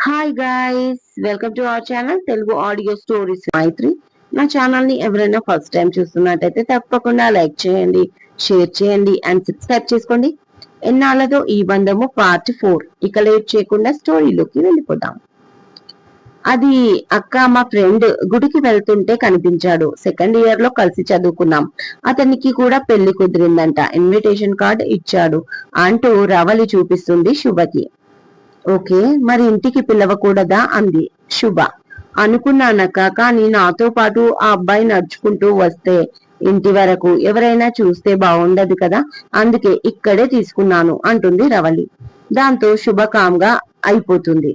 Hi guys, welcome to our channel Telugu audio stories Maitri. నా channel ని ఎవరైనా ఫస్ట్ టైం చూస్తున్నట్టయితే తప్పకుండా లైక్ చేయండి, షేర్ చేయండి అండ్ సబ్స్క్రైబ్ చేసుకోండి. ఎన్నాళ్ళతో ఈ బంధము పార్ట్ 4. ఇక లేట్ చేయకుండా స్టోరీలోకి వెళ్ళిపోదాం. అది అక్క, మా ఫ్రెండ్ గుడికి వెళ్తుంటే కనిపించాడు. సెకండ్ ఇయర్ లో కలిసి చదువుకున్నాం. అతనికి కూడా పెళ్లి కుదిరిందంట. ఇన్విటేషన్ కార్డ్ ఇచ్చాడు అంటూ రవలి చూపిస్తుంది శుభకి. ఓకే, మరి ఇంటికి పిలవకూడదా అంది శుభ. అనుకున్నానక్క, కానీ నాతో పాటు ఆ అబ్బాయి నడుచుకుంటూ వస్తే ఇంటి వరకు ఎవరైనా చూస్తే బాగుండదు కదా, అందుకే ఇక్కడే తీసుకున్నాను అంటుంది రవలి. దాంతో శుభ కామ్గా అయిపోతుంది.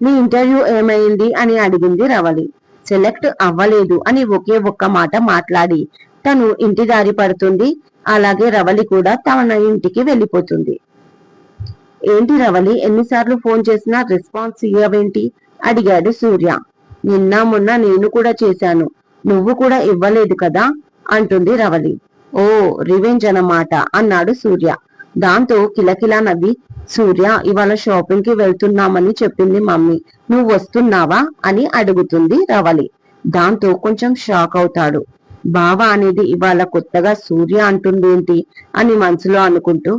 నీ ఇంటర్వ్యూ ఏమైంది అని అడిగింది రవలి. సెలెక్ట్ అవ్వలేదు అని ఒకే ఒక్క మాట మాట్లాడి తను ఇంటి దారి పడుతుంది. అలాగే రవలి కూడా తన ఇంటికి వెళ్ళిపోతుంది. ఏంటి రవలి, ఎన్నిసార్లు ఫోన్ చేసినా రెస్పాన్స్ ఇవ్వవేంటి అడిగాడు సూర్య. నిన్న మొన్న నేను కూడా చేశాను, నువ్వు కూడా ఇవ్వలేదు కదా అంటుంది రవలి. ఓ, రివెంజ్ అన్నమాట అన్నాడు సూర్య. దాంతో కిలకిలా నవ్వి, సూర్య, ఇవాళ షాపింగ్ కి వెళ్తున్నామని చెప్పింది మమ్మీ, నువ్వు వస్తున్నావా అని అడుగుతుంది రవలి. దాంతో కొంచెం షాక్ అవుతాడు. బావా అనేది ఇవాళ కొత్తగా సూర్య అంటుందేంటి అని మనసులో అనుకుంటూ,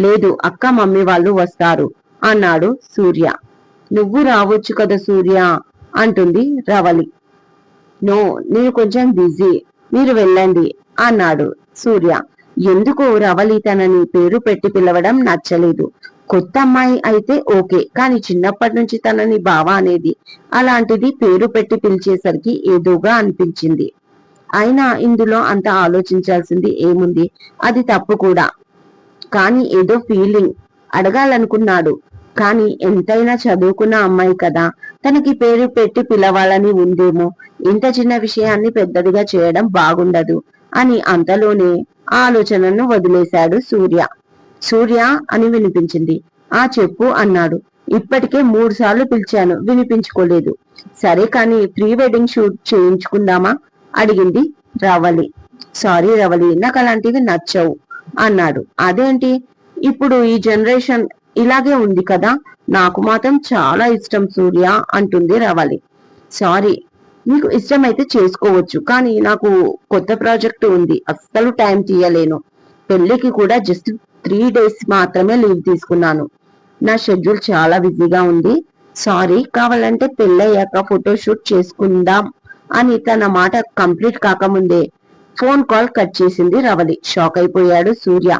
లేదు అక్క, మమ్మీ వాళ్ళు వస్తారు అన్నాడు సూర్య. నువ్వు రావచ్చు కదా సూర్య అంటుంది రవలి. నో, నేను కొంచెం బిజీ, మీరు వెళ్ళండి అన్నాడు సూర్య. ఎందుకు రవలి తనని పేరు పెట్టి పిలవడం నచ్చలేదు. కొత్త అమ్మాయి అయితే ఓకే, కానీ చిన్నప్పటి నుంచి తనని బావా అనేది, అలాంటిది పేరు పెట్టి పిలిచేసరికి ఏదోగా అనిపించింది. అయినా ఇందులో అంత ఆలోచించాల్సింది ఏముంది, అది తప్పు కూడా. కానీ ఏదో ఫీలింగ్ అడగాలనుకున్నాడు. కానీ ఎంతైనా చదువుకున్న అమ్మాయి కదా, తనకి పేరు పెట్టి పిలవాలని ఉందేమో. ఇంత చిన్న విషయాన్ని పెద్దదిగా చేయడం బాగుండదు అని అంతలోనే ఆలోచనను వదిలేశాడు సూర్య. సూర్య అని వినిపించింది. ఆ చెప్పు అన్నాడు. ఇప్పటికే 3 సార్లు పిలిచాను, వినిపించుకోలేదు. సరే కానీ ప్రీ వెడ్డింగ్ షూట్ చేయించుకుందామా అడిగింది రవలి. సారీ రవలి, నాకు అలాంటివి నచ్చవు అన్నాడు. అదేంటి, ఇప్పుడు ఈ జనరేషన్ ఇలాగే ఉంది కదా, నాకు మాత్రం చాలా ఇష్టం సూర్య అంటుంది రవలి. సారీ, నీకు ఇష్టమైతే చేసుకోవచ్చు, కానీ నాకు కొత్త ప్రాజెక్ట్ ఉంది, అస్సలు టైం తీయలేను. పెళ్లికి కూడా జస్ట్ 3 days మాత్రమే లీవ్ తీసుకున్నాను. నా షెడ్యూల్ చాలా బిజీగా ఉంది. సారీ, కావాలంటే పెళ్ళయ్యాక ఫోటోషూట్ చేసుకుందాం అని తన మాట కంప్లీట్ కాకముందే ఫోన్ కాల్ కట్ చేసింది రవలి. షాక్ అయిపోయాడు సూర్య.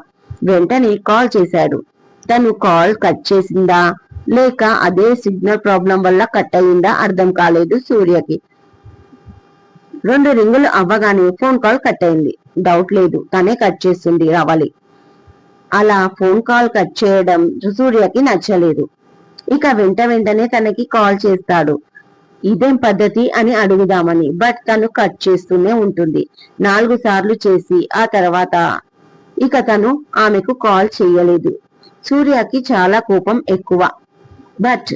వెంటనే కాల్ చేశాడు. తను కాల్ కట్ చేసిందా లేక అదే సిగ్నల్ ప్రాబ్లం వల్ల కట్ అయిందా అర్థం కాలేదు సూర్యకి. 2 రింగులు అవ్వగానే ఫోన్ కాల్ కట్ అయింది. డౌట్ లేదు, తనే కట్ చేస్తుంది రవలి. అలా ఫోన్ కాల్ కట్ చేయడం సూర్యకి నచ్చలేదు. ఇక వెంటనే తనకి కాల్ చేస్తాడు. ఇదేం పద్ధతి అని అడుగుదామని, బట్ తను కట్ చేస్తూనే ఉంటుంది. 4 సార్లు చేసి ఆ తర్వాత ఇక తను ఆమెకు కాల్ చేయలేదు. సూర్యకి చాలా కోపం ఎక్కువ. బట్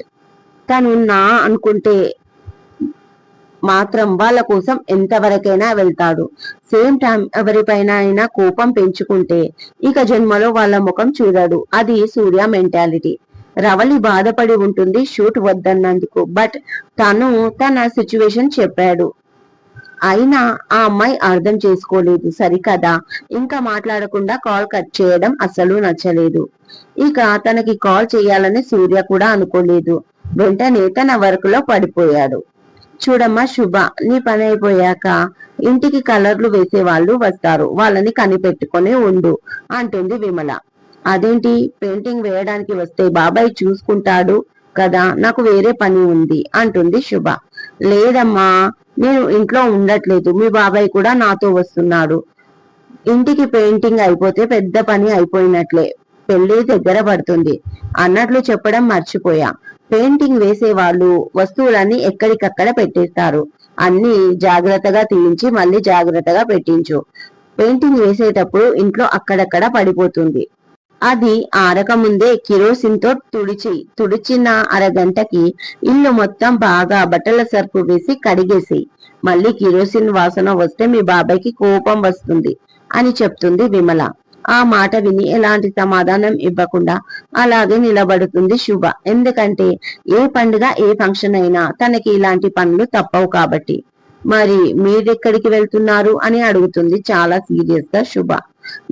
తను నా అనుకుంటే మాత్రం వాళ్ళ కోసం ఎంతవరకైనా వెళ్తాడు. సేమ్ టైం ఎవరిపైన అయినా కోపం పెంచుకుంటే ఇక జన్మలో వాళ్ళ ముఖం చూడడు. అది సూర్య మెంటాలిటీ. రవలి బాధపడి ఉంటుంది షూట్ వద్దన్నందుకు. బట్ తను తన సిచ్యువేషన్ చెప్పాడు. అయినా ఆ అమ్మాయి అర్థం చేసుకోలేదు సరికదా. ఇంకా మాట్లాడకుండా కాల్ కట్ చేయడం అస్సలు నచ్చలేదు. ఇక తనకి కాల్ చేయాలని సూర్య కూడా అనుకోలేదు. వెంటనే తన వర్క్ లో పడిపోయాడు. చూడమ్మా శుభ, నీ పని అయిపోయాక ఇంటికి కలర్లు వేసే వాళ్ళు వస్తారు, వాళ్ళని కనిపెట్టుకొని ఉండు అంటుంది విమల. అదేంటి, పెయింటింగ్ వేయడానికి వస్తే బాబాయ్ చూసుకుంటాడు కదా, నాకు వేరే పని ఉంది అంటుంది శుభ. లేదమ్మా, నేను ఇంట్లో ఉండట్లేదు, మీ బాబాయ్ కూడా నాతో వస్తున్నాడు. ఇంటికి పెయింటింగ్ అయిపోతే పెద్ద పని అయిపోయినట్లే, పెళ్లి దగ్గర పడుతుంది అన్నట్లు చెప్పడం మర్చిపోయా. పెయింటింగ్ వేసే వాళ్ళు వస్తువులన్నీ ఎక్కడికక్కడ పెట్టేస్తారు. అన్ని జాగ్రత్తగా తీయించి మళ్ళీ జాగ్రత్తగా పెట్టించు. పెయింటింగ్ వేసేటప్పుడు ఇంట్లో అక్కడక్కడ పడిపోతుంది. అది ఆరక ముందే కిరోసిన్ తో తుడిచిన అరగంటకి ఇల్లు మొత్తం బాగా బట్టల సర్పు వేసి కడిగేసి, మళ్ళీ కిరోసిన్ వాసన వస్తే మీ బాబాయ్కి కోపం వస్తుంది అని చెప్తుంది విమల. ఆ మాట విని ఎలాంటి సమాధానం ఇవ్వకుండా అలాగే నిలబడుతుంది శుభ. ఎందుకంటే ఏ పండుగ ఏ ఫంక్షన్ అయినా తనకి ఇలాంటి పనులు తప్పవు కాబట్టి. మరి మీరెక్కడికి వెళ్తున్నారు అని అడుగుతుంది చాలా సీరియస్ గా శుభ.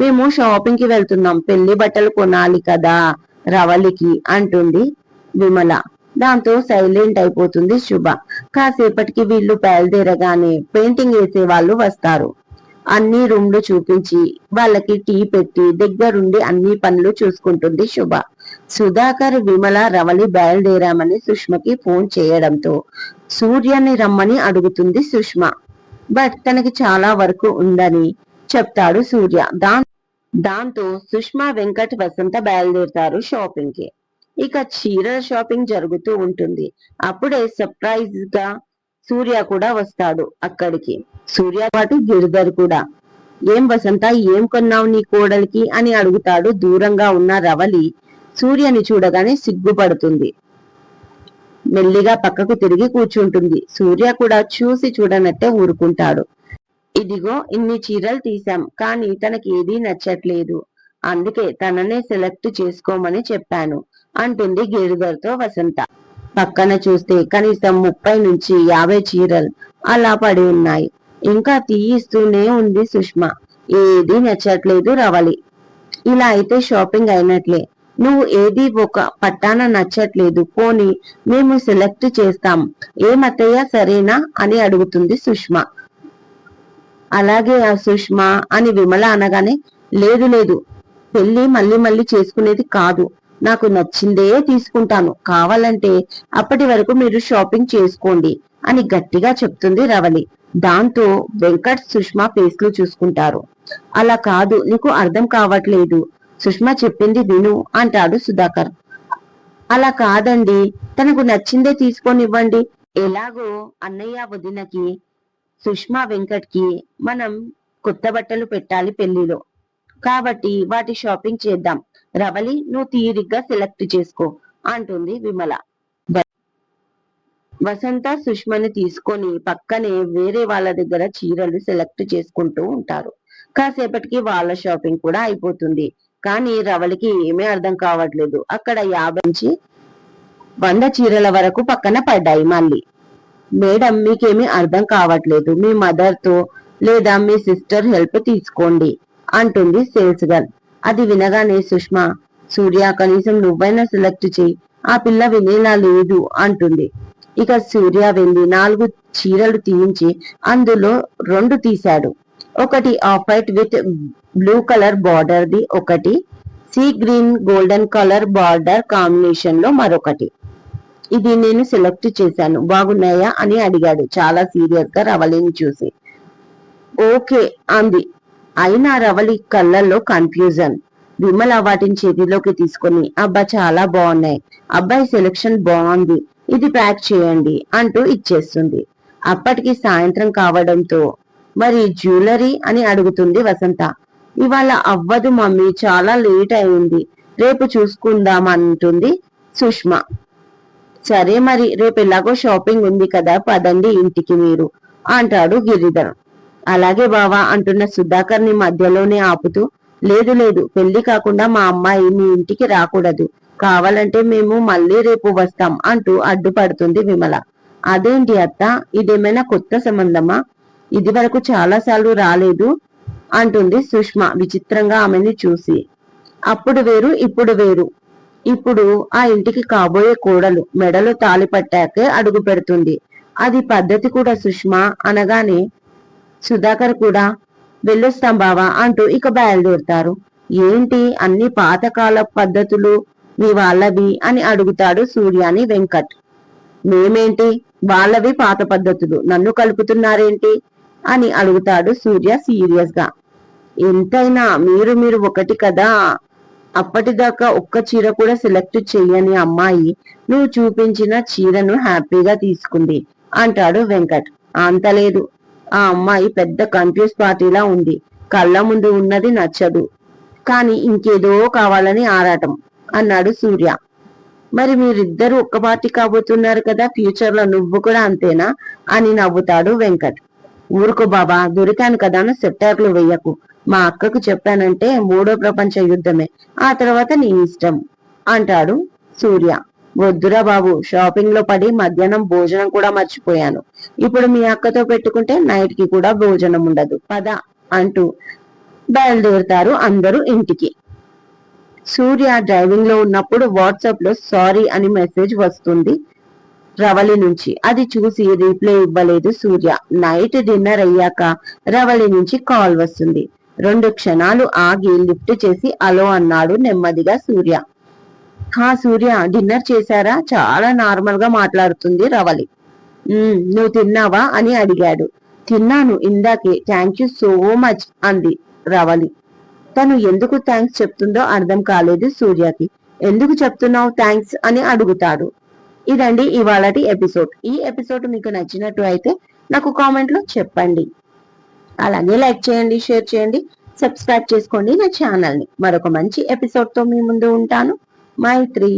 మేము షాపింగ్ కి వెళ్తున్నాం, పెళ్లి బట్టలు కొనాలి కదా రవలికి అంటుంది విమల. దాంతో సైలెంట్ అయిపోతుంది శుభ. కాసేపటికి వీళ్ళు బయలుదేరగానే పెయింటింగ్ వేసే వాళ్ళు వస్తారు. అన్ని రూమ్లు చూపించి వాళ్ళకి టీ పెట్టి దగ్గరుండి అన్ని పనులు చూసుకుంటుంది శుభ. సుధాకర్, విమల, రవలి బయలుదేరామని సుష్మకి ఫోన్ చేయడంతో సూర్యని రమ్మని అడుగుతుంది సుష్మ. బట్ తనకి చాలా వరకు ఉందని చెప్తాడు సూర్య. దాంతో సుష్మ, వెంకట్, వసంత బయలుదేరుతారు షాపింగ్ కి. ఇక చీరల షాపింగ్ జరుగుతూ ఉంటుంది. అప్పుడే సర్ప్రైజ్ గా సూర్య కూడా వస్తాడు అక్కడికి. సూర్య పాటు గిరిధర్ కూడా. ఏం వసంత, ఏం కొన్నావు నీ కోడలికి అని అడుగుతాడు దూరంగా ఉన్న రవలి. సూర్యని చూడగానే సిగ్గుపడుతుంది. మెల్లిగా పక్కకు తిరిగి కూర్చుంటుంది. సూర్య కూడా చూసి చూడనట్టే ఊరుకుంటాడు. ఇదిగో ఇన్ని చీరలు తీశాం, కానీ తనకి ఏదీ నచ్చట్లేదు, అందుకే తననే సెలెక్ట్ చేసుకోమని చెప్పాను అంటుంది గిరిధర్తో వసంత. పక్కన చూస్తే కనీసం 30 నుంచి 50 చీరలు అలా పడి ఉన్నాయి. ఇంకా తీయిస్తూనే ఉంది సుష్మ. ఏదీ నచ్చట్లేదు రవలి. ఇలా అయితే షాపింగ్ అయినట్లే. నువ్వు ఏది ఒక పట్టాన నచ్చట్లేదు, పోనీ మేము సెలెక్ట్ చేస్తాం, ఏమత్తయ్య సరేనా అని అడుగుతుంది సుష్మ. అలాగే ఆ సుష్మ అని విమల అనగానే, లేదు లేదు, పెళ్లి మళ్ళీ మళ్ళీ చేసుకునేది కాదు, నాకు నచ్చిందే తీసుకుంటాను, కావాలంటే అప్పటి వరకు మీరు షాపింగ్ చేసుకోండి అని గట్టిగా చెప్తుంది రవలి. దాంతో వెంకట్, సుష్మ ఫేస్లు చూసుకుంటారు. అలా కాదు, నీకు అర్థం కావట్లేదు, సుష్మ చెప్పింది విను అంటాడు సుధాకర్. అలా కాదండి, తనకు నచ్చిందే తీసుకొనివ్వండి. ఎలాగో అన్నయ్య వదినకి, సుష్మ వెంకట్ కి మనం కొత్త బట్టలు పెట్టాలి పెళ్లిలో, కాబట్టి వాటి షాపింగ్ చేద్దాం. రవలి, నువ్వు తీరిగ్గా సెలెక్ట్ చేసుకో అంటుంది విమల. వసంత సుష్మని తీసుకొని పక్కనే వేరే వాళ్ళ దగ్గర చీరలు సెలెక్ట్ చేసుకుంటూ ఉంటారు. కాసేపటికి వాళ్ళ షాపింగ్ కూడా అయిపోతుంది. కానీ రవలికి ఏమీ అర్థం కావట్లేదు. అక్కడ 50 నుంచి 100 చీరల వరకు పక్కన పడ్డాయి. మళ్ళీ, మేడం మీకేమీ అర్థం కావట్లేదు, మీ మదర్ తో లేదా మీ సిస్టర్ హెల్ప్ తీసుకోండి అంటుంది సేల్స్ గర్ల్. అది వినగానే సుష్మ, సూర్య కనీసం నువ్వైనా సెలెక్ట్ చేయి, ఆ పిల్ల వినేలా లేదు అంటుంది. ఇక సూర్య వెళ్లి 4 చీరలు తీయించి అందులో 2 తీశాడు. ఒకటి off white with blue colour border ది, ఒకటి sea green golden colour border combination లో మరొకటి. ఇది నేను సెలెక్ట్ చేశాను, బాగున్నాయా అని అడిగాడు చాలా సీరియస్ గా రవలిని చూసి. ఓకే అంది. అయినా రవలి కళ్ళల్లో కన్ఫ్యూజన్. విమల వాటిని చేతిలోకి తీసుకొని, అబ్బా చాలా బాగున్నాయి, అబ్బాయి సెలెక్షన్ బాగుంది, ఇది ప్యాక్ చేయండి అంటూ ఇచ్చేస్తుంది. అప్పటికి సాయంత్రం కావడంతో, మరి జ్యువెలరీ అని అడుగుతుంది వసంత. ఇవాళ అవ్వదు మమ్మీ, చాలా లేట్ అయింది, రేపు చూసుకుందాం అంటుంది సుష్మ. సరే మరి, రేపు ఎలాగో షాపింగ్ ఉంది కదా, పదండి ఇంటికి మీరు అంటాడు గిరిధర్. అలాగే బావా అంటున్న సుధాకర్ ని మధ్యలోనే ఆపుతూ, లేదు లేదు, పెళ్లి కాకుండా మా అమ్మాయి మీ ఇంటికి రాకూడదు, కావాలంటే మేము మళ్ళీ రేపు వస్తాం అంటూ అడ్డుపడుతుంది విమల. అదేంటి అత్త, ఇదేమైనా కొత్త సంబంధమా, ఇది వరకు చాలా సార్లు రాలేదు అంటుంది సుష్మ విచిత్రంగా ఆమెని చూసి. అప్పుడు వేరు ఇప్పుడు వేరు. ఇప్పుడు ఆ ఇంటికి కాబోయే కోడలు మెడలో తాళి పట్టాకే అడుగు పెడుతుంది, అది పద్ధతి కూడా సుష్మ అనగానే సుధాకర్ కూడా వెళ్ళొస్తాం బావా అంటూ ఇక బయలుదేరుతారు. ఏంటి అన్ని పాతకాల పద్ధతులు మీ వాళ్ళవి అని అడుగుతాడు సూర్యాని వెంకట్. మేమేంటి, వాళ్ళవి పాత పద్ధతులు, నన్ను కలుపుతున్నారేంటి అని అడుగుతాడు సూర్య సీరియస్ గా. ఎంతైనా మీరు ఒకటి కదా, అప్పటిదాకా ఒక్క చీర కూడా సెలెక్ట్ చెయ్యని అమ్మాయి నువ్వు చూపించిన చీరను హ్యాపీగా తీసుకుంది అంటాడు వెంకట్. అంతలేదు, ఆ అమ్మాయి పెద్ద కన్ఫ్యూజ్ పార్టీలా ఉంది, కళ్ళ ముందు ఉన్నది నచ్చదు, కానీ ఇంకేదో కావాలని ఆరాటం అన్నాడు సూర్య. మరి మీరిద్దరు ఒక్క పార్టీ కాబోతున్నారు కదా, ఫ్యూచర్ లో నువ్వు కూడా అంతేనా అని నవ్వుతాడు వెంకట్. ఊరుకో బాబా, దొరికాను కదా సెట్టార్లు వెయ్యకు, మా అక్కకు చెప్పానంటే మూడో ప్రపంచ యుద్ధమే, ఆ తర్వాత నీ ఇష్టం అంటాడు సూర్య. వద్దురా బాబు, షాపింగ్ లో పడి మధ్యాహ్నం భోజనం కూడా మర్చిపోయాను. ఇప్పుడు మీ అక్కతో పెట్టుకుంటే నైట్ కి కూడా భోజనం ఉండదు, పద అంటూ బయలుదేరుతారు అందరూ ఇంటికి. సూర్య డ్రైవింగ్ లో ఉన్నప్పుడు వాట్సాప్ లో సారీ అని మెసేజ్ వస్తుంది రవలి నుంచి. అది చూసి రీప్లై ఇవ్వలేదు సూర్య. నైట్ డిన్నర్ అయ్యాక రవలి నుంచి కాల్ వస్తుంది. 2 క్షణాలు ఆగి లిఫ్ట్ చేసి అలో అన్నాడు నెమ్మదిగా సూర్య. హా సూర్య, డిన్నర్ చేశారా? చాలా నార్మల్ గా మాట్లాడుతుంది రవలి. నువ్వు తిన్నావా అని అడిగాడు. తిన్నాను ఇందాకే, థ్యాంక్ యూ సో మచ్ అంది రవలి. తను ఎందుకు థ్యాంక్స్ చెప్తుందో అర్థం కాలేదు సూర్యకి. ఎందుకు చెప్తున్నావు థ్యాంక్స్ అని అడుగుతాడు. ఇదండి ఇవాళటి ఎపిసోడ్. ఈ ఎపిసోడ్ మీకు నచ్చినట్టు అయితే నాకు కామెంట్ లో చెప్పండి. అలాగే లైక్ చేయండి, షేర్ చేయండి, సబ్స్క్రైబ్ చేసుకోండి నా ఛానల్ ని. మరొక మంచి ఎపిసోడ్ తో మీ ముందు ఉంటాను. మైత్రి.